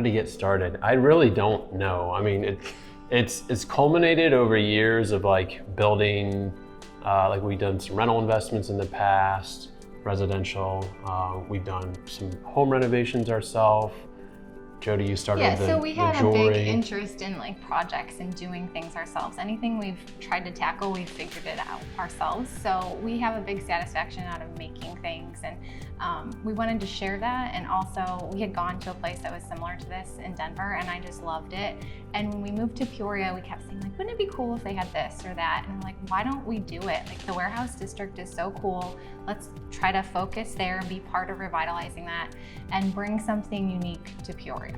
did it get started? I really don't know. I mean, it's culminated over years of like building, like we've done some rental investments in the past, residential. We've done some home renovations ourselves. Jody, you started so we had the jewelry. A big interest in like projects and doing things ourselves. Anything we've tried to tackle, we've figured it out ourselves. So we have a big satisfaction out of making things, and we wanted to share that. And also we had gone to a place that was similar to this in Denver, and I just loved it. And when we moved to Peoria, we kept saying like, wouldn't it be cool if they had this or that? And we're like, why don't we do it? Like the warehouse district is so cool. Let's try to focus there and be part of revitalizing that and bring something unique to Peoria.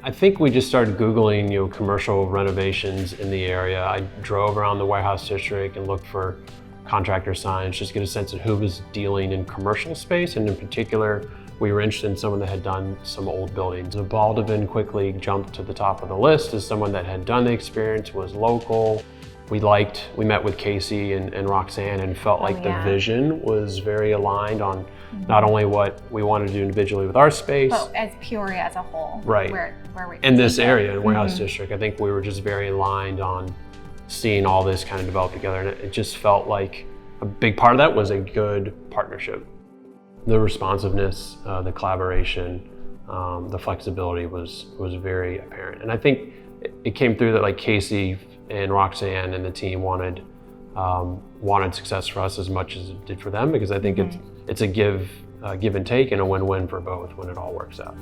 I think we just started Googling, commercial renovations in the area. I drove around the warehouse district and looked for contractor signs, just get a sense of who was dealing in commercial space, and in particular, we were interested in someone that had done some old buildings. So Baldovin quickly jumped to the top of the list as someone that had done the experience, was local. We met with Casey and Roxanne and felt like the vision was very aligned on not only what we wanted to do individually with our space, but as Peoria as a whole. Right. Where we in this area, in Warehouse District, I think we were just very aligned on seeing all this kind of develop together, and it just felt like a big part of that was a good partnership. The responsiveness, the collaboration, the flexibility was very apparent. And I think it came through that like Casey and Roxanne and the team wanted success for us as much as it did for them, because I think it's a give and take and a win-win for both when it all works out.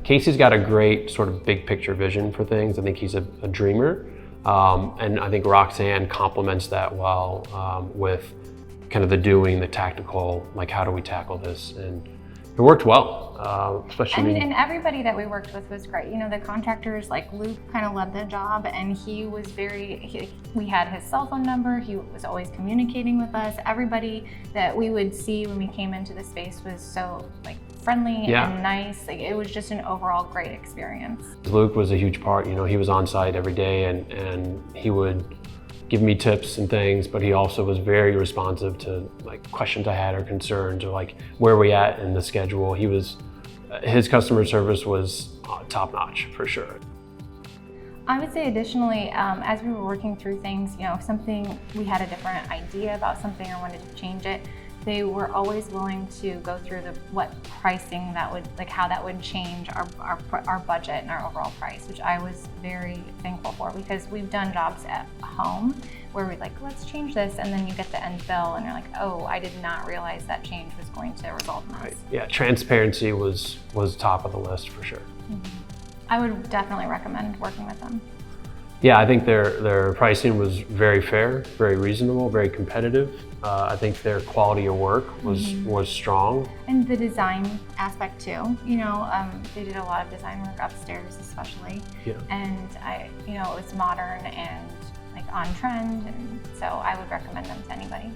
Casey's got a great sort of big picture vision for things. I think he's a dreamer. And I think Roxanne complements that well with kind of the doing, the tactical, like how do we tackle this? And it worked well, especially. And everybody that we worked with was great. The contractors, like Luke kind of led the job, and he was we had his cell phone number. He was always communicating with us. Everybody that we would see when we came into the space was so like friendly and nice. Like it was just an overall great experience. Luke was a huge part. He was on site every day, and he would give me tips and things, but he also was very responsive to like questions I had or concerns or like where we at in the schedule. His customer service was top notch for sure. I would say additionally, as we were working through things, if we had a different idea about something or wanted to change it, they were always willing to go through what pricing that would, like how that would change our budget and our overall price, which I was very thankful for, because we've done jobs at home where we're like, let's change this, and then you get the end bill and you're like, oh, I did not realize that change was going to result in this. Right. Yeah, transparency was top of the list for sure. I would definitely recommend working with them. Yeah, I think their pricing was very fair, very reasonable, very competitive. I think their quality of work was strong. And the design aspect too. They did a lot of design work upstairs, especially. Yeah. And it was modern and like on trend, and so I would recommend them to anybody.